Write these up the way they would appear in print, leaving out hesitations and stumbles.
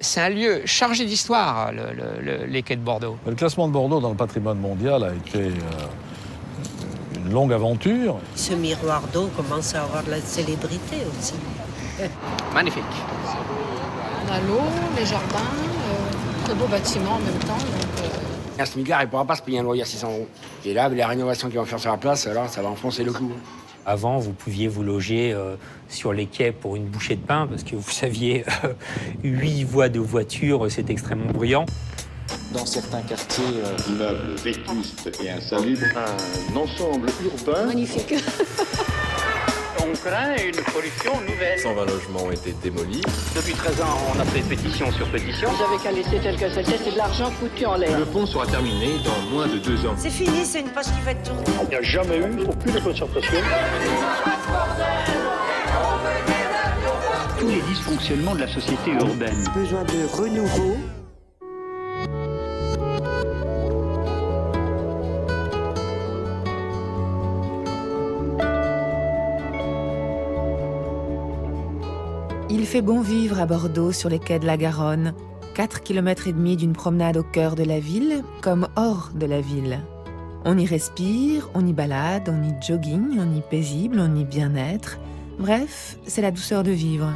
c'est un lieu chargé d'histoire, les quais de Bordeaux. Le classement de Bordeaux dans le patrimoine mondial a été une longue aventure. Ce miroir d'eau commence à avoir de la célébrité aussi. Magnifique. On a l'eau, les jardins, très beaux bâtiments en même temps. Un smigard, il ne pourra pas se payer un loyer à 600 €. Et là, avec les rénovations qu'ils vont faire sur la place, alors, ça va enfoncer le clou. Avant, vous pouviez vous loger sur les quais pour une bouchée de pain, parce que vous saviez, 8 voies de voiture, c'est extrêmement bruyant. Dans certains quartiers, immeubles vétustes et insalubres, un ensemble urbain Magnifique. On craint une pollution nouvelle. 120 logements ont été démolis. Depuis 13 ans, on a fait pétition sur pétition. Vous avez qu'à laisser tel que c'était, c'est de l'argent foutu en l'air. Le pont sera terminé dans moins de 2 ans. C'est fini, c'est une page qui va être tournée. Il n'y a jamais eu aucune concertation. Tous les dysfonctionnements de la société urbaine. Besoin de renouveau. Il fait bon vivre à Bordeaux sur les quais de la Garonne, 4,5 km d'une promenade au cœur de la ville comme hors de la ville. On y respire, on y balade, on y jogging, on y paisible, on y bien-être. Bref, c'est la douceur de vivre.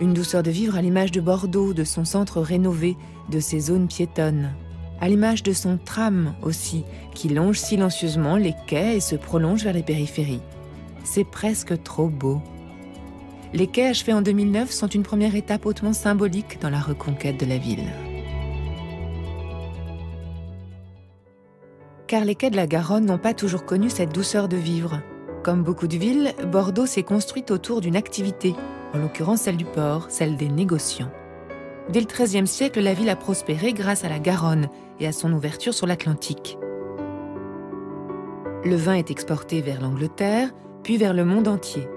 Une douceur de vivre à l'image de Bordeaux, de son centre rénové, de ses zones piétonnes. À l'image de son tram aussi, qui longe silencieusement les quais et se prolonge vers les périphéries. C'est presque trop beau. Les quais achevés en 2009 sont une première étape hautement symbolique dans la reconquête de la ville. Car les quais de la Garonne n'ont pas toujours connu cette douceur de vivre. Comme beaucoup de villes, Bordeaux s'est construite autour d'une activité, en l'occurrence celle du port, celle des négociants. Dès le XIIIe siècle, la ville a prospéré grâce à la Garonne et à son ouverture sur l'Atlantique. Le vin est exporté vers l'Angleterre, puis vers le monde entier.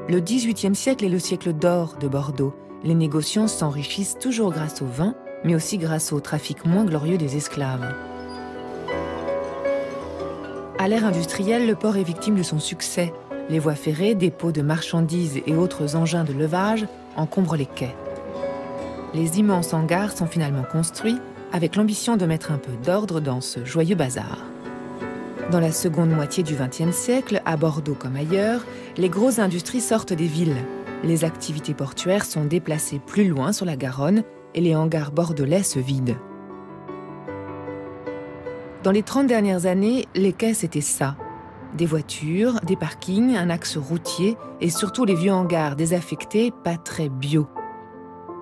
Le XVIIIe siècle est le siècle d'or de Bordeaux. Les négociants s'enrichissent toujours grâce au vin, mais aussi grâce au trafic moins glorieux des esclaves. À l'ère industrielle, le port est victime de son succès. Les voies ferrées, dépôts de marchandises et autres engins de levage encombrent les quais. Les immenses hangars sont finalement construits avec l'ambition de mettre un peu d'ordre dans ce joyeux bazar. Dans la seconde moitié du XXe siècle, à Bordeaux comme ailleurs, les grosses industries sortent des villes. Les activités portuaires sont déplacées plus loin sur la Garonne et les hangars bordelais se vident. Dans les 30 dernières années, les quais c'était ça. Des voitures, des parkings, un axe routier et surtout les vieux hangars désaffectés, pas très bio.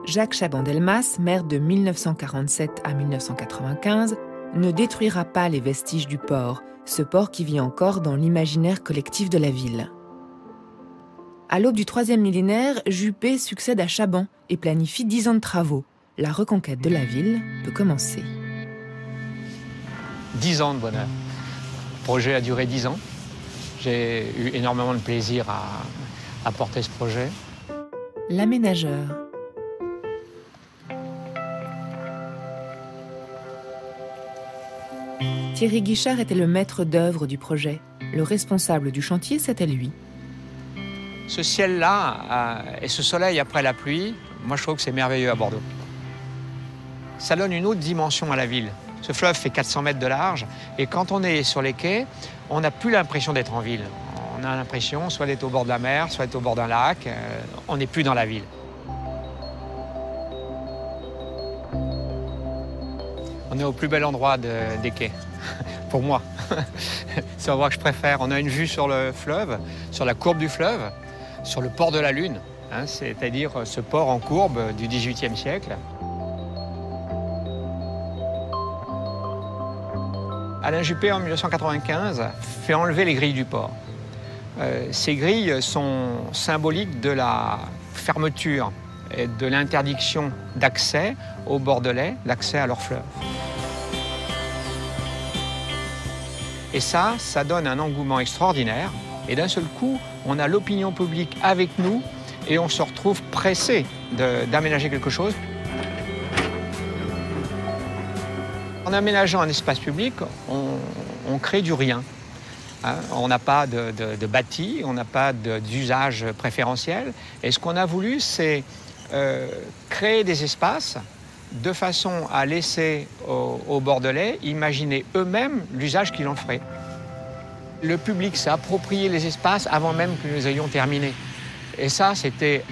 Jacques Chaban-Delmas, maire de 1947 à 1995, ne détruira pas les vestiges du port, ce port qui vit encore dans l'imaginaire collectif de la ville. À l'aube du 3e millénaire, Juppé succède à Chaban et planifie 10 ans de travaux. La reconquête de la ville peut commencer. 10 ans de bonheur. Le projet a duré 10 ans. J'ai eu énormément de plaisir à porter ce projet. L'aménageur. Thierry Guichard était le maître d'œuvre du projet. Le responsable du chantier, c'était lui. Ce ciel-là et ce soleil après la pluie, moi je trouve que c'est merveilleux à Bordeaux. Ça donne une autre dimension à la ville. Ce fleuve fait 400 mètres de large et quand on est sur les quais, on n'a plus l'impression d'être en ville. On a l'impression soit d'être au bord de la mer, soit d'être au bord d'un lac. On n'est plus dans la ville. On est au plus bel endroit des quais, pour moi. C'est l'endroit que je préfère. On a une vue sur le fleuve, sur la courbe du fleuve, sur le port de la Lune, c'est-à-dire ce port en courbe du XVIIIe siècle. Alain Juppé, en 1995, fait enlever les grilles du port. Ces grilles sont symboliques de la fermeture et de l'interdiction d'accès aux Bordelais, d'accès à leur fleuve. Et ça donne un engouement extraordinaire. Et d'un seul coup, on a l'opinion publique avec nous et on se retrouve pressé d'aménager quelque chose. En aménageant un espace public, on crée du rien. On n'a pas de bâti, on n'a pas d'usage préférentiel. Et ce qu'on a voulu, c'est créer des espaces de façon à laisser aux Bordelais imaginer eux-mêmes l'usage qu'ils en feraient. Le public s'est approprié les espaces avant même que nous ayons terminé. Et ça, c'était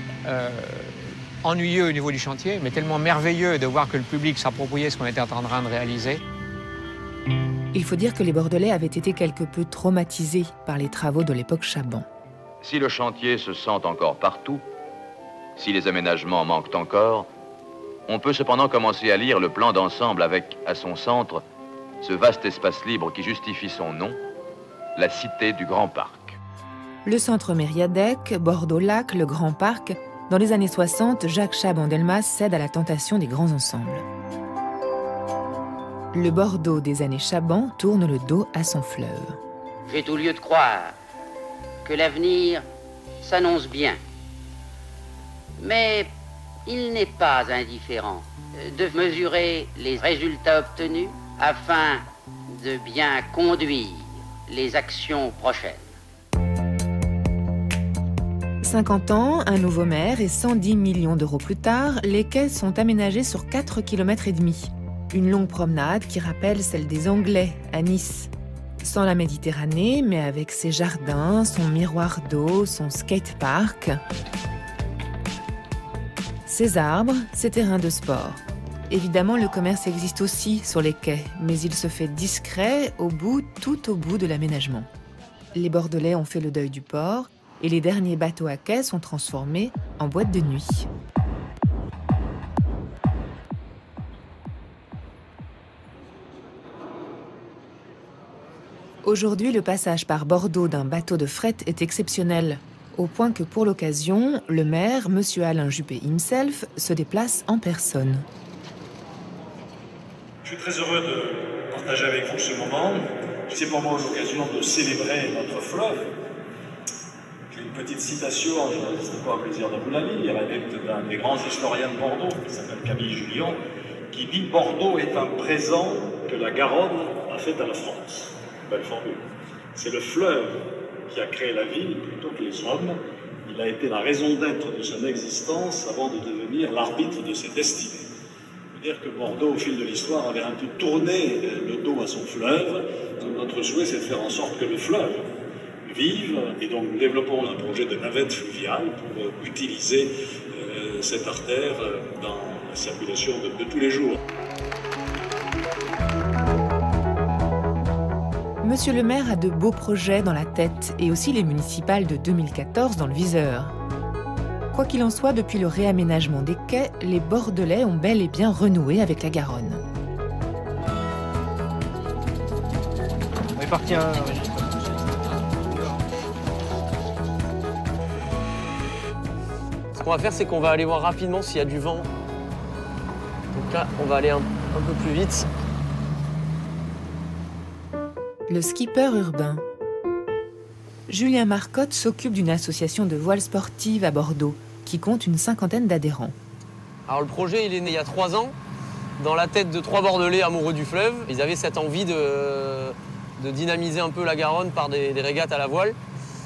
ennuyeux au niveau du chantier, mais tellement merveilleux de voir que le public s'appropriait ce qu'on était en train de réaliser. Il faut dire que les Bordelais avaient été quelque peu traumatisés par les travaux de l'époque Chaban. Si le chantier se sent encore partout, si les aménagements manquent encore, on peut cependant commencer à lire le plan d'ensemble avec, à son centre, ce vaste espace libre qui justifie son nom, la cité du Grand Parc. Le centre Mériadec, Bordeaux-Lac, le Grand Parc. Dans les années 60, Jacques Chaban-Delmas cède à la tentation des grands ensembles. Le Bordeaux des années Chaban tourne le dos à son fleuve. J'ai tout lieu de croire que l'avenir s'annonce bien. Mais il n'est pas indifférent de mesurer les résultats obtenus afin de bien conduire les actions prochaines. 50 ans, un nouveau maire et 110 millions d'euros plus tard, les quais sont aménagés sur 4,5 km. Une longue promenade qui rappelle celle des Anglais à Nice. Sans la Méditerranée, mais avec ses jardins, son miroir d'eau, son skatepark. Ses arbres, ses terrains de sport. Évidemment, le commerce existe aussi sur les quais, mais il se fait discret tout au bout de l'aménagement. Les Bordelais ont fait le deuil du port et les derniers bateaux à quai sont transformés en boîtes de nuit. Aujourd'hui, le passage par Bordeaux d'un bateau de fret est exceptionnel, au point que pour l'occasion, le maire, M. Alain Juppé himself, se déplace en personne. Je suis très heureux de partager avec vous ce moment. C'est pour moi l'occasion de célébrer notre fleuve. J'ai une petite citation, ce n'est pas un plaisir de vous la lire, elle est d'un des grands historiens de Bordeaux, qui s'appelle Camille Jullion, qui dit « Bordeaux est un présent que la Garonne a fait à la France ». Belle formule. C'est le fleuve qui a créé la ville plutôt que les hommes. Il a été la raison d'être de son existence avant de devenir l'arbitre de ses destinées. Dire que Bordeaux, au fil de l'histoire, avait un peu tourné le dos à son fleuve. Notre souhait, c'est de faire en sorte que le fleuve vive, et donc nous développons un projet de navette fluviale pour utiliser cette artère dans la circulation de tous les jours. Monsieur le maire a de beaux projets dans la tête et aussi les municipales de 2014 dans le viseur. Quoi qu'il en soit, depuis le réaménagement des quais, les Bordelais ont bel et bien renoué avec la Garonne. On est parti un... Ce qu'on va faire, c'est qu'on va aller voir rapidement s'il y a du vent. Donc là, on va aller un peu plus vite. Le skipper urbain. Julien Marcotte s'occupe d'une association de voile sportive à Bordeaux, qui compte une 50aine d'adhérents. Alors le projet, il est né il y a 3 ans, dans la tête de 3 Bordelais amoureux du fleuve. Ils avaient cette envie de dynamiser un peu la Garonne par des régates à la voile.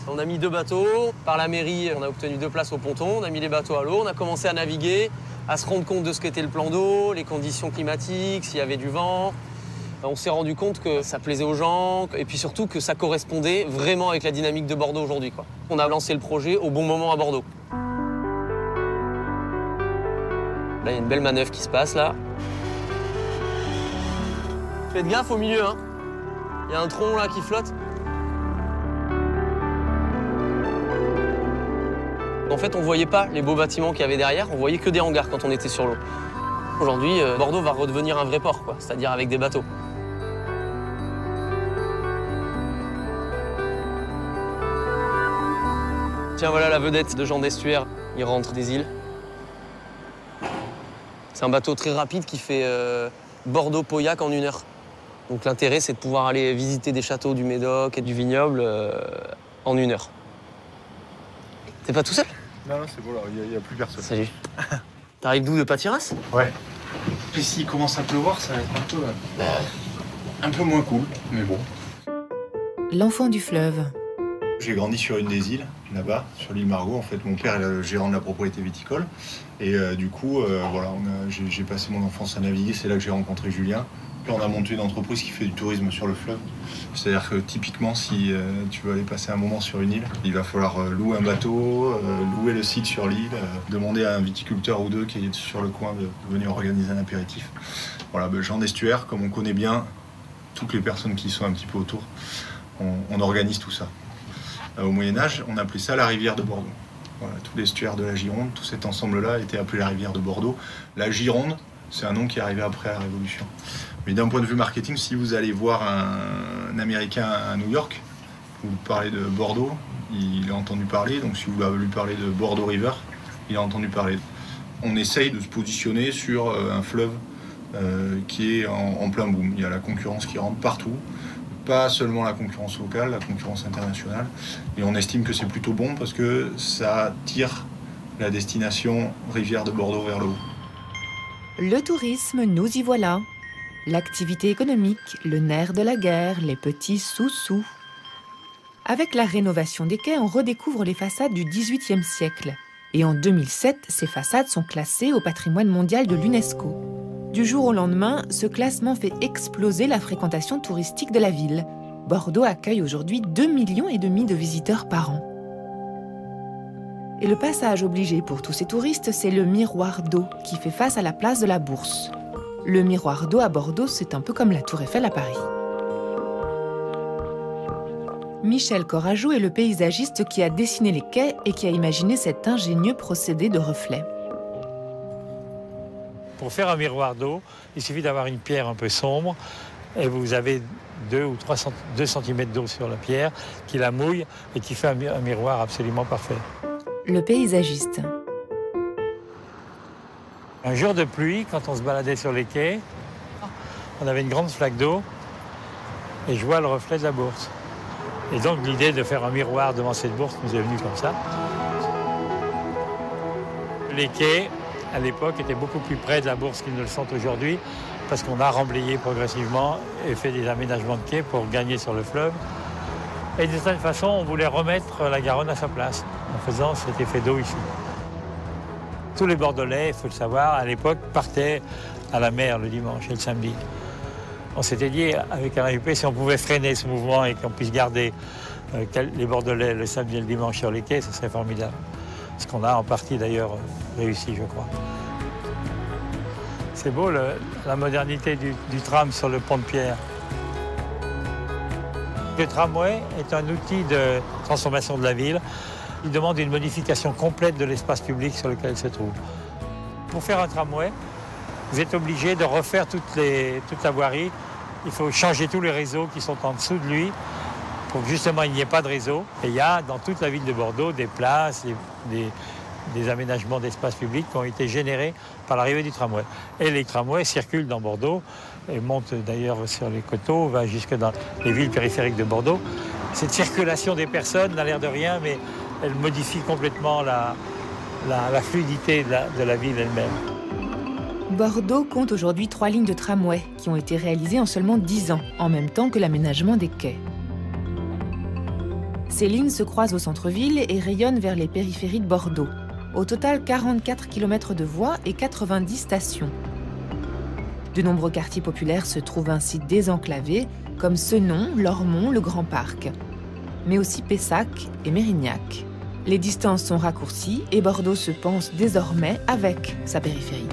On a mis 2 bateaux. Par la mairie, on a obtenu 2 places au ponton. On a mis les bateaux à l'eau. On a commencé à naviguer, à se rendre compte de ce qu'était le plan d'eau, les conditions climatiques, s'il y avait du vent. On s'est rendu compte que ça plaisait aux gens et puis surtout que ça correspondait vraiment avec la dynamique de Bordeaux aujourd'hui. On a lancé le projet au bon moment à Bordeaux. Là, il y a une belle manœuvre qui se passe, là. Faites gaffe au milieu, hein. Il y a un tronc, là, qui flotte. En fait, on ne voyait pas les beaux bâtiments qu'il y avait derrière, on voyait que des hangars quand on était sur l'eau. Aujourd'hui, Bordeaux va redevenir un vrai port, c'est-à-dire avec des bateaux. Tiens, voilà la vedette de Jean d'Estuaire. Il rentre des îles. C'est un bateau très rapide qui fait Bordeaux-Pauillac en 1 heure. Donc l'intérêt, c'est de pouvoir aller visiter des châteaux du Médoc et du vignoble en 1 heure. T'es pas tout seul? Non, c'est bon, il n'y a plus personne. Salut. T'arrives d'où, de Patiras? Ouais. Puis s'il commence à pleuvoir, ça va être un peu moins cool, mais bon. L'enfant du fleuve. J'ai grandi sur une des îles, là-bas, sur l'île Margot. En fait, mon père est le gérant de la propriété viticole. Et du coup, voilà, j'ai passé mon enfance à naviguer. C'est là que j'ai rencontré Julien. Puis on a monté une entreprise qui fait du tourisme sur le fleuve. C'est-à-dire que typiquement, si tu veux aller passer un moment sur une île, il va falloir louer un bateau, louer le site sur l'île, demander à un viticulteur ou deux qui est sur le coin de venir organiser un apéritif. Voilà, Jean d'Estuaire, comme on connaît bien toutes les personnes qui sont un petit peu autour, on organise tout ça. Au Moyen-Âge, on appelait ça la rivière de Bordeaux. Voilà, tout l'estuaire de la Gironde, tout cet ensemble-là était appelé la rivière de Bordeaux. La Gironde, c'est un nom qui est arrivé après la Révolution. Mais d'un point de vue marketing, si vous allez voir un Américain à New York, vous parlez de Bordeaux, il a entendu parler. Donc si vous lui parlez de Bordeaux River, il a entendu parler. On essaye de se positionner sur un fleuve qui est en plein boom. Il y a la concurrence qui rentre partout. Pas seulement la concurrence locale, la concurrence internationale. Et on estime que c'est plutôt bon parce que ça tire la destination rivière de Bordeaux vers le haut. Le tourisme, nous y voilà. L'activité économique, le nerf de la guerre, les petits sous-sous. Avec la rénovation des quais, on redécouvre les façades du XVIIIe siècle. Et en 2007, ces façades sont classées au patrimoine mondial de l'UNESCO. Du jour au lendemain, ce classement fait exploser la fréquentation touristique de la ville. Bordeaux accueille aujourd'hui 2,5 millions de visiteurs par an. Et le passage obligé pour tous ces touristes, c'est le miroir d'eau qui fait face à la place de la Bourse. Le miroir d'eau à Bordeaux, c'est un peu comme la Tour Eiffel à Paris. Michel Corageau est le paysagiste qui a dessiné les quais et qui a imaginé cet ingénieux procédé de reflet. Pour faire un miroir d'eau, il suffit d'avoir une pierre un peu sombre et vous avez 2 cm d'eau sur la pierre qui la mouille et qui fait un miroir absolument parfait. Le paysagiste. Un jour de pluie, quand on se baladait sur les quais, on avait une grande flaque d'eau et je vois le reflet de la Bourse. Et donc l'idée de faire un miroir devant cette Bourse nous est venue comme ça. Les quais, à l'époque, étaient beaucoup plus près de la Bourse qu'ils ne le sont aujourd'hui, parce qu'on a remblayé progressivement et fait des aménagements de quais pour gagner sur le fleuve. Et d'une certaine façon, on voulait remettre la Garonne à sa place, en faisant cet effet d'eau ici. Tous les Bordelais, il faut le savoir, à l'époque, partaient à la mer le dimanche et le samedi. On s'était dit, avec Alain Juppé, si on pouvait freiner ce mouvement et qu'on puisse garder les Bordelais le samedi et le dimanche sur les quais, ce serait formidable. Ce qu'on a en partie d'ailleurs réussi, je crois. C'est beau la modernité du tram sur le pont de Pierre. Le tramway est un outil de transformation de la ville. Il demande une modification complète de l'espace public sur lequel il se trouve. Pour faire un tramway, vous êtes obligé de refaire toute la voirie. Il faut changer tous les réseaux qui sont en dessous de lui pour que justement il n'y ait pas de réseau. Et il y a dans toute la ville de Bordeaux des places, des aménagements d'espace public qui ont été générés par l'arrivée du tramway. Et les tramways circulent dans Bordeaux et montent d'ailleurs sur les coteaux, va jusque dans les villes périphériques de Bordeaux. Cette circulation des personnes n'a l'air de rien, mais elle modifie complètement la fluidité de la ville elle-même. Bordeaux compte aujourd'hui 3 lignes de tramway qui ont été réalisées en seulement 10 ans, en même temps que l'aménagement des quais. Ces lignes se croisent au centre-ville et rayonnent vers les périphéries de Bordeaux. Au total, 44 km de voies et 90 stations. De nombreux quartiers populaires se trouvent ainsi désenclavés, comme Senon, Lormont, le Grand Parc, mais aussi Pessac et Mérignac. Les distances sont raccourcies et Bordeaux se pense désormais avec sa périphérie.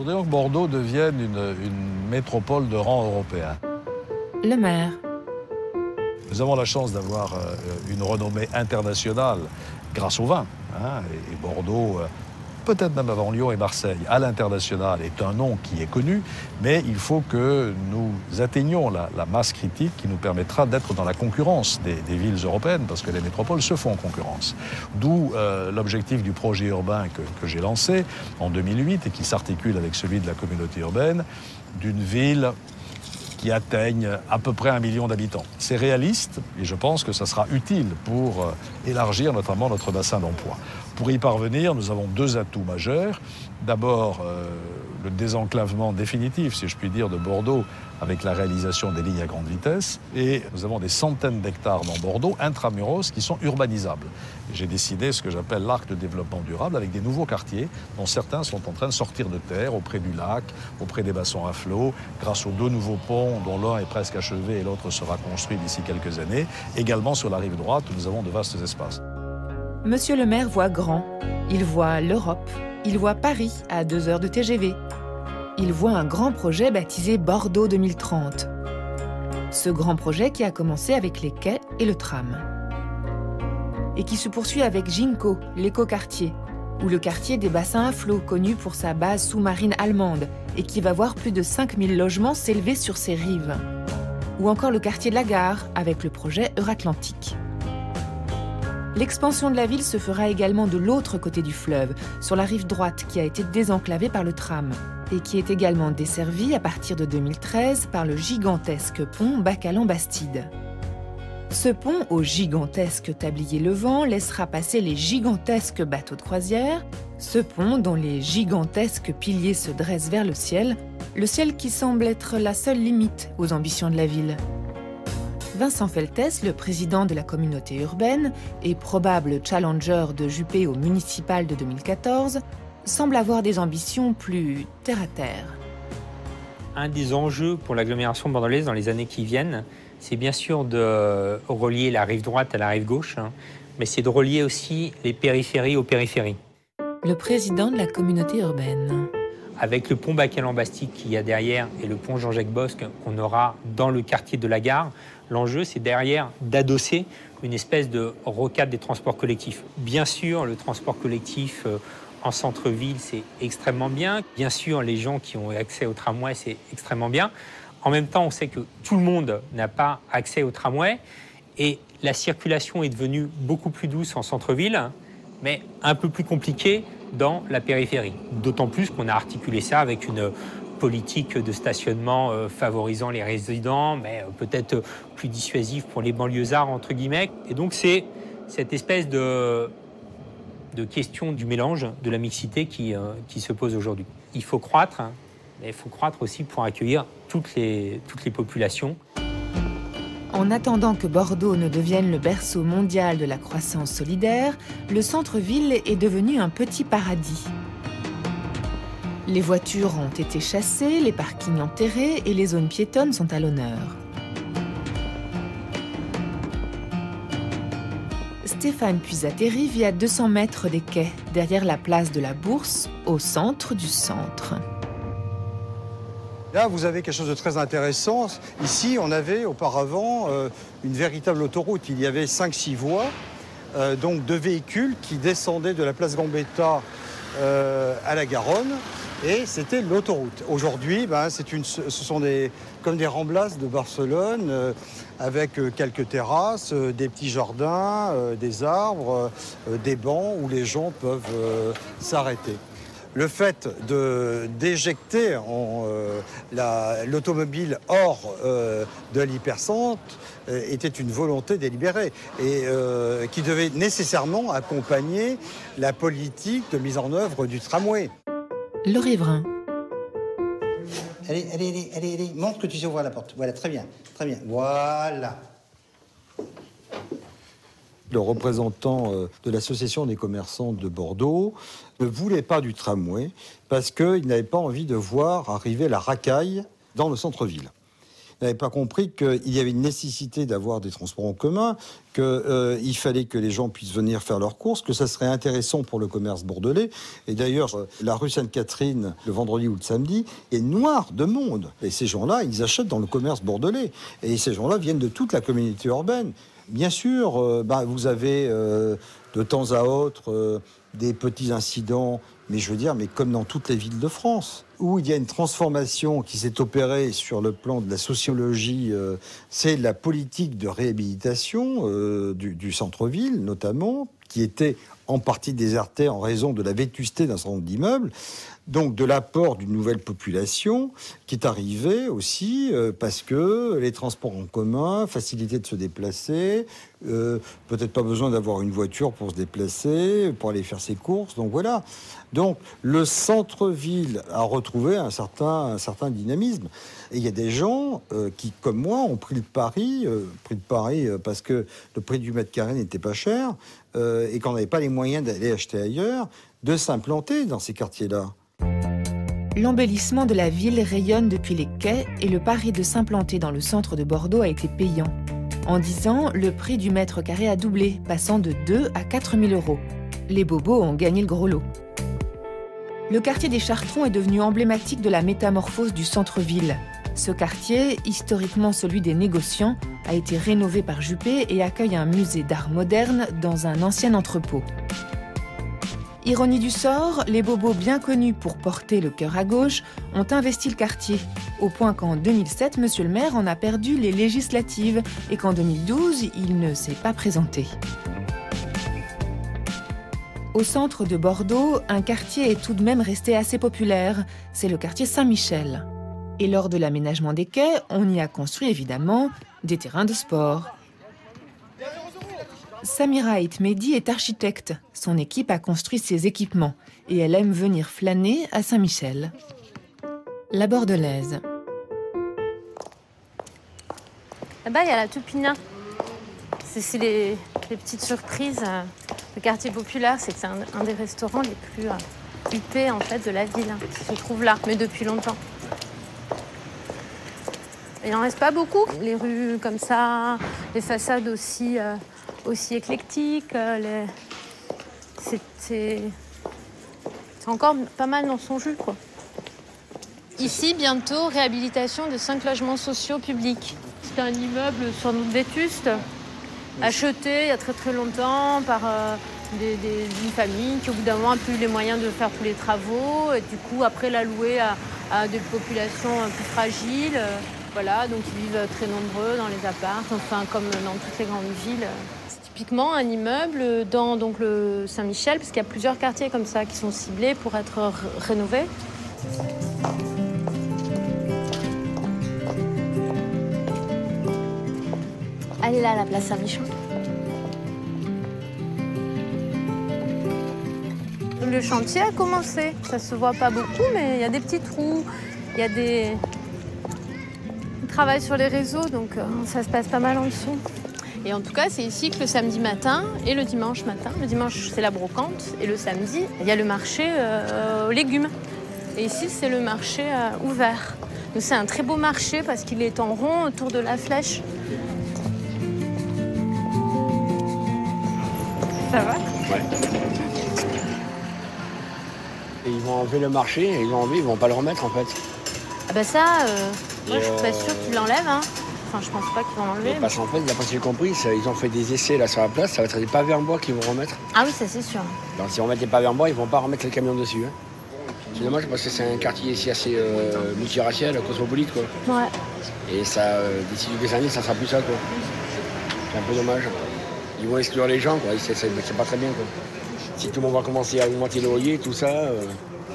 voudrions que Bordeaux devienne une métropole de rang européen. Le maire. Nous avons la chance d'avoir une renommée internationale grâce au vin. Et Bordeaux, peut-être même avant Lyon et Marseille, à l'international, est un nom qui est connu, mais il faut que nous atteignions la masse critique qui nous permettra d'être dans la concurrence des villes européennes, parce que les métropoles se font concurrence. D'où l'objectif du projet urbain que j'ai lancé en 2008 et qui s'articule avec celui de la communauté urbaine, d'une ville qui atteignent à peu près 1 million d'habitants. C'est réaliste et je pense que ça sera utile pour élargir notamment notre bassin d'emploi. Pour y parvenir, nous avons 2 atouts majeurs. D'abord, le désenclavement définitif, si je puis dire, de Bordeaux avec la réalisation des lignes à grande vitesse. Et nous avons des centaines d'hectares dans Bordeaux, intramuros, qui sont urbanisables. J'ai décidé ce que j'appelle l'arc de développement durable avec des nouveaux quartiers dont certains sont en train de sortir de terre auprès du lac, auprès des bassins à flot, grâce aux 2 nouveaux ponts dont l'un est presque achevé et l'autre sera construit d'ici quelques années. Également sur la rive droite où nous avons de vastes espaces. Monsieur le maire voit grand. Il voit l'Europe. Il voit Paris à 2 heures de TGV. Il voit un grand projet baptisé Bordeaux 2030. Ce grand projet qui a commencé avec les quais et le tram. Et qui se poursuit avec Ginkgo, l'écoquartier, ou le quartier des bassins à flot, connu pour sa base sous-marine allemande, et qui va voir plus de 5000 logements s'élever sur ses rives. Ou encore le quartier de la Gare, avec le projet Euratlantique. L'expansion de la ville se fera également de l'autre côté du fleuve, sur la rive droite qui a été désenclavée par le tram et qui est également desservie à partir de 2013 par le gigantesque pont Bacalan-Bastide. Ce pont au gigantesque tablier levant laissera passer les gigantesques bateaux de croisière, ce pont dont les gigantesques piliers se dressent vers le ciel qui semble être la seule limite aux ambitions de la ville. Vincent Feltès, le président de la communauté urbaine et probable challenger de Juppé au municipal de 2014, semble avoir des ambitions plus terre-à-terre. Un des enjeux pour l'agglomération bordelaise dans les années qui viennent, c'est bien sûr de relier la rive droite à la rive gauche, mais c'est de relier aussi les périphéries aux périphéries. Le président de la communauté urbaine. Avec le pont Bacalan-Bastide qu'il y a derrière et le pont Jean-Jacques Bosque qu'on aura dans le quartier de la Gare, l'enjeu c'est derrière d'adosser une espèce de rocade des transports collectifs. Bien sûr, le transport collectif en centre-ville, c'est extrêmement bien. Bien sûr, les gens qui ont accès au tramway, c'est extrêmement bien. En même temps, on sait que tout le monde n'a pas accès au tramway et la circulation est devenue beaucoup plus douce en centre-ville, mais un peu plus compliquée dans la périphérie. D'autant plus qu'on a articulé ça avec une politique de stationnement favorisant les résidents, mais peut-être plus dissuasif pour les banlieusards, entre guillemets. Et donc c'est cette espèce de question du mélange, de la mixité qui se pose aujourd'hui. Il faut croître, mais il faut croître aussi pour accueillir toutes les populations. En attendant que Bordeaux ne devienne le berceau mondial de la croissance solidaire, le centre-ville est devenu un petit paradis. Les voitures ont été chassées, les parkings enterrés et les zones piétonnes sont à l'honneur. Stéphane Puisatéry vit à 200 mètres des quais, derrière la place de la Bourse, au centre du centre. Là, vous avez quelque chose de très intéressant. Ici, on avait auparavant une véritable autoroute. Il y avait 5-6 voies, donc de véhicules qui descendaient de la place Gambetta à la Garonne. Et c'était l'autoroute. Aujourd'hui, ce sont comme des ramblas de Barcelone, avec quelques terrasses, des petits jardins, des arbres, des bancs où les gens peuvent s'arrêter. Le fait d'éjecter l'automobile hors de l'hypercentre était une volonté délibérée et qui devait nécessairement accompagner la politique de mise en œuvre du tramway. Le riverain. Allez, montre que tu sais ouvrir la porte. Voilà, très bien, voilà. Le représentant de l'association des commerçants de Bordeaux ne voulait pas du tramway parce qu'il n'avait pas envie de voir arriver la racaille dans le centre-ville. Il n'avait pas compris qu'il y avait une nécessité d'avoir des transports en commun, qu'il fallait que les gens puissent venir faire leurs courses, que ça serait intéressant pour le commerce bordelais. Et d'ailleurs, la rue Sainte-Catherine, le vendredi ou le samedi, est noire de monde. Et ces gens-là, ils achètent dans le commerce bordelais. Et ces gens-là viennent de toute la communauté urbaine. Bien sûr, vous avez de temps à autre des petits incidents, mais je veux dire, comme dans toutes les villes de France, où il y a une transformation qui s'est opérée sur le plan de la sociologie, c'est la politique de réhabilitation du centre-ville, notamment, qui était en partie déserté en raison de la vétusté d'un certain nombre d'immeubles. donc de l'apport d'une nouvelle population qui est arrivée aussi parce que les transports en commun, facilité de se déplacer, peut-être pas besoin d'avoir une voiture pour se déplacer, pour aller faire ses courses, donc voilà. Donc le centre-ville a retrouvé un certain dynamisme. Et il y a des gens qui, comme moi, ont pris le pari parce que le prix du mètre carré n'était pas cher et qu'on n'avait pas les moyens d'aller acheter ailleurs, de s'implanter dans ces quartiers-là. L'embellissement de la ville rayonne depuis les quais et le pari de s'implanter dans le centre de Bordeaux a été payant. En 10 ans, le prix du mètre carré a doublé, passant de 2 à 4 000 €. Les bobos ont gagné le gros lot. Le quartier des Chartrons est devenu emblématique de la métamorphose du centre-ville. Ce quartier, historiquement celui des négociants, a été rénové par Juppé et accueille un musée d'art moderne dans un ancien entrepôt. Ironie du sort, les bobos bien connus pour porter le cœur à gauche ont investi le quartier, au point qu'en 2007, monsieur le maire en a perdu les législatives et qu'en 2012, il ne s'est pas présenté. Au centre de Bordeaux, un quartier est tout de même resté assez populaire, c'est le quartier Saint-Michel. Et lors de l'aménagement des quais, on y a construit évidemment des terrains de sport. Samira Itmedi est architecte. Son équipe a construit ses équipements et elle aime venir flâner à Saint-Michel. La Bordelaise. Là-bas, il y a la Toupina. C'est les petites surprises. Le quartier populaire, c'est un des restaurants les plus huppés en fait, de la ville, qui se trouve là, mais depuis longtemps. Il n'en reste pas beaucoup. Les rues comme ça, les façades aussi éclectiques. C'est encore pas mal dans son jus, quoi. Ici, bientôt, réhabilitation de 5 logements sociaux publics. C'est un immeuble sans doute vétuste, acheté il y a très très longtemps par une famille qui, au bout d'un moment, n'a plus eu les moyens de faire tous les travaux. Et du coup, après, l'a loué à des populations plus fragiles. Voilà, donc ils vivent très nombreux dans les apparts, enfin comme dans toutes les grandes villes. C'est typiquement un immeuble dans donc, le Saint-Michel, parce qu'il y a plusieurs quartiers comme ça qui sont ciblés pour être rénovés. Elle est là, la place Saint-Michel. Le chantier a commencé. Ça se voit pas beaucoup, mais il y a des petits trous, il y a des... travaille sur les réseaux, donc ça se passe pas mal en dessous. Et en tout cas, c'est ici que le samedi matin et le dimanche matin, le dimanche c'est la brocante et le samedi, il y a le marché aux légumes. Et ici, c'est le marché ouvert. Donc c'est un très beau marché parce qu'il est en rond autour de la flèche. Ça va? Ouais. Et ils vont enlever le marché et ils vont pas le remettre en fait. Ah bah ça... moi, je suis pas sûre qu'ils l'enlèvent. Hein. Enfin, je pense pas qu'ils vont l'enlever. Parce qu'en fait, d'après ce que j'ai compris, ils ont fait des essais là sur la place. Ça va être des pavés en bois qu'ils vont remettre. Ah oui, ça c'est sûr. Donc si on met des pavés en bois, ils vont pas remettre les camions dessus. Hein. C'est dommage parce que c'est un quartier ici assez multiracial, cosmopolite quoi. Ouais. Et ça, d'ici quelques années, ça sera plus ça quoi. C'est un peu dommage. Ils vont exclure les gens quoi. C'est pas très bien quoi. Si tout le monde va commencer à augmenter le loyer, tout ça.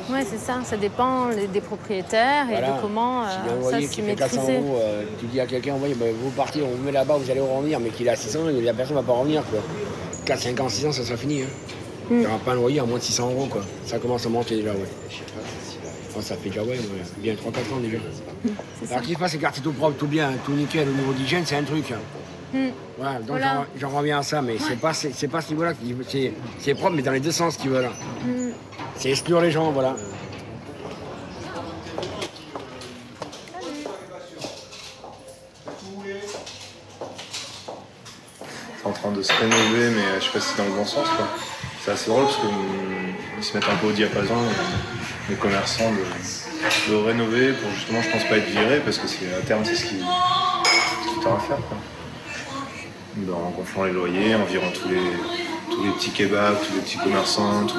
Oui, c'est ça. Ça dépend des propriétaires et de comment ça s'y maîtriser. Tu dis à quelqu'un, vous partez, on vous met là-bas, vous allez revenir, mais qu'il est à 600, la personne ne va pas revenir. 4, 5 ans, 6 ans, ça sera fini. Hein. Il n'y aura pas un loyer à moins de 600 €. Quoi. Ça commence à monter déjà, ouais. Enfin, ça fait déjà bien 3-4 ans déjà. Alors qu'il se passe, c'est quartier tout propre, tout bien, tout nickel au niveau d'hygiène, c'est un truc. Hein. Voilà, donc j'en reviens à ça, mais c'est pas ce niveau-là. C'est propre, mais dans les deux sens qu'ils veulent. C'est exclure les gens, voilà. C'est en train de se rénover, mais je sais pas si c'est dans le bon sens, quoi. C'est assez drôle parce qu'ils se mettent un peu au diapason, les commerçants, de rénover pour justement, je pense, pas être virés, parce que à terme, c'est ce qui t'aura à faire, quoi. En gonflant les loyers, en virant tous les petits kebabs, tous les petits commerçants, tout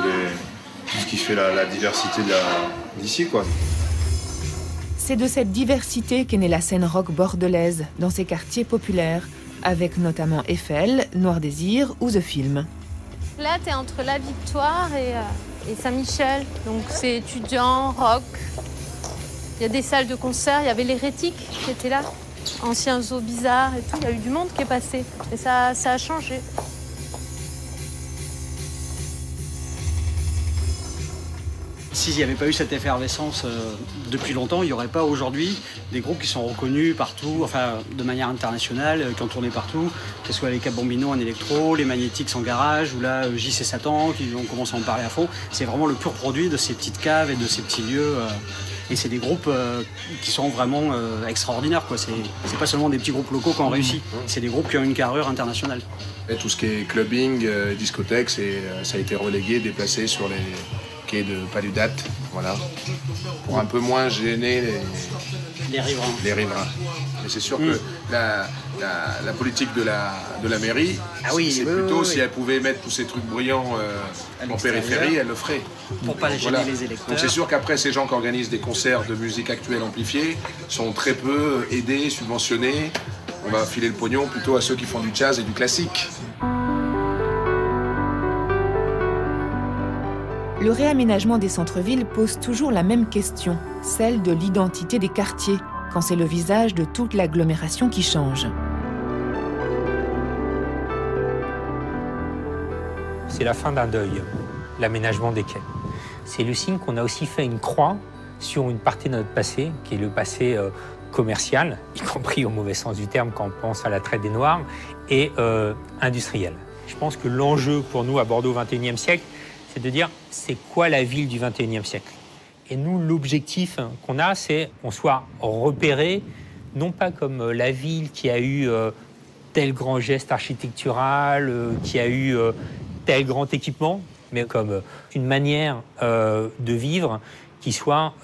ce qui fait la diversité d'ici, quoi. C'est de cette diversité qu'est née la scène rock bordelaise dans ces quartiers populaires, avec notamment Eiffel, Noir Désir ou The Film. Là, t'es entre la Victoire et Saint-Michel. Donc c'est étudiant, rock. Il y a des salles de concert, il y avait l'Hérétique qui était là. Ancien zoo bizarre et tout, il y a eu du monde qui est passé. Et ça a changé. S'il n'y avait pas eu cette effervescence depuis longtemps, il n'y aurait pas aujourd'hui des groupes qui sont reconnus partout, enfin de manière internationale, qui ont tourné partout, que ce soit les Cap Bambino en électro, les Magnétiques en garage, ou là JC Satan, qui ont commencé à en parler à fond. C'est vraiment le pur produit de ces petites caves et de ces petits lieux. Et c'est des groupes qui sont vraiment extraordinaires, quoi. C'est pas seulement des petits groupes locaux qui ont réussi, c'est des groupes qui ont une carrure internationale. Et tout ce qui est clubbing, discothèque, ça a été relégué, déplacé sur les quais de Paludat, voilà, pour un peu moins gêner les riverains. Et c'est sûr que la politique de la mairie, c'est plutôt si elle pouvait mettre tous ces trucs bruyants en périphérie, elle le ferait. Pour pas les gêner les électeurs. Donc c'est sûr qu'après, ces gens qui organisent des concerts de musique actuelle amplifiée sont très peu aidés, subventionnés. On va filer le pognon plutôt à ceux qui font du jazz et du classique. Le réaménagement des centres-villes pose toujours la même question, celle de l'identité des quartiers, quand c'est le visage de toute l'agglomération qui change. C'est la fin d'un deuil, l'aménagement des quais. C'est le signe qu'on a aussi fait une croix sur une partie de notre passé, qui est le passé commercial, y compris au mauvais sens du terme quand on pense à la traite des Noirs, et industriel. Je pense que l'enjeu pour nous à Bordeaux au XXIe siècle, c'est de dire c'est quoi la ville du XXIe siècle. Et nous, l'objectif qu'on a, c'est qu'on soit repéré, non pas comme la ville qui a eu tel grand geste architectural, qui a eu tel grand équipement, mais comme une manière de vivre qui soit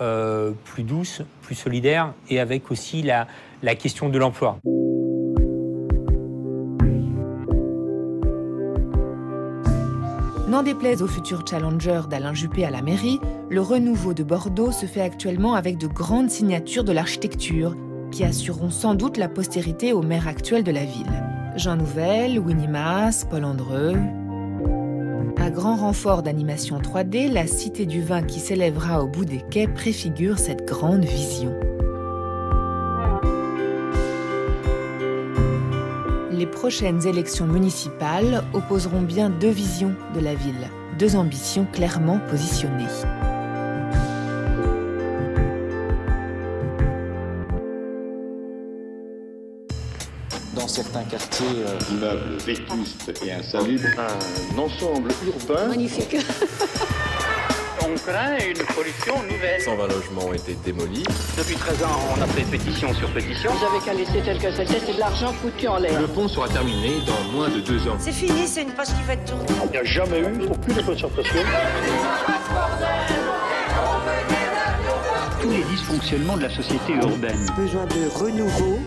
plus douce, plus solidaire, et avec aussi la question de l'emploi. N'en déplaise au futur challenger d'Alain Juppé à la mairie, le renouveau de Bordeaux se fait actuellement avec de grandes signatures de l'architecture qui assureront sans doute la postérité au maire actuel de la ville. Jean Nouvel, Winnie Maas, Paul Andreu. À grand renfort d'animation 3D, la Cité du Vin qui s'élèvera au bout des quais préfigure cette grande vision. Les prochaines élections municipales opposeront bien deux visions de la ville, deux ambitions clairement positionnées. Dans certains quartiers... Immeubles vétustes et insalubres. Un ensemble urbain... Magnifique. On craint une pollution nouvelle. 120 logements ont été démolis. Depuis 13 ans, on a fait pétition sur pétition. Vous avez qu'à laisser tel que c'était, c'est de l'argent foutu en l'air. Le pont sera terminé dans moins de 2 ans. C'est fini, c'est une poche qui va être tournée. Il n'y a jamais eu aucune concertation. Tous les dysfonctionnements de la société urbaine. Besoin de renouveau.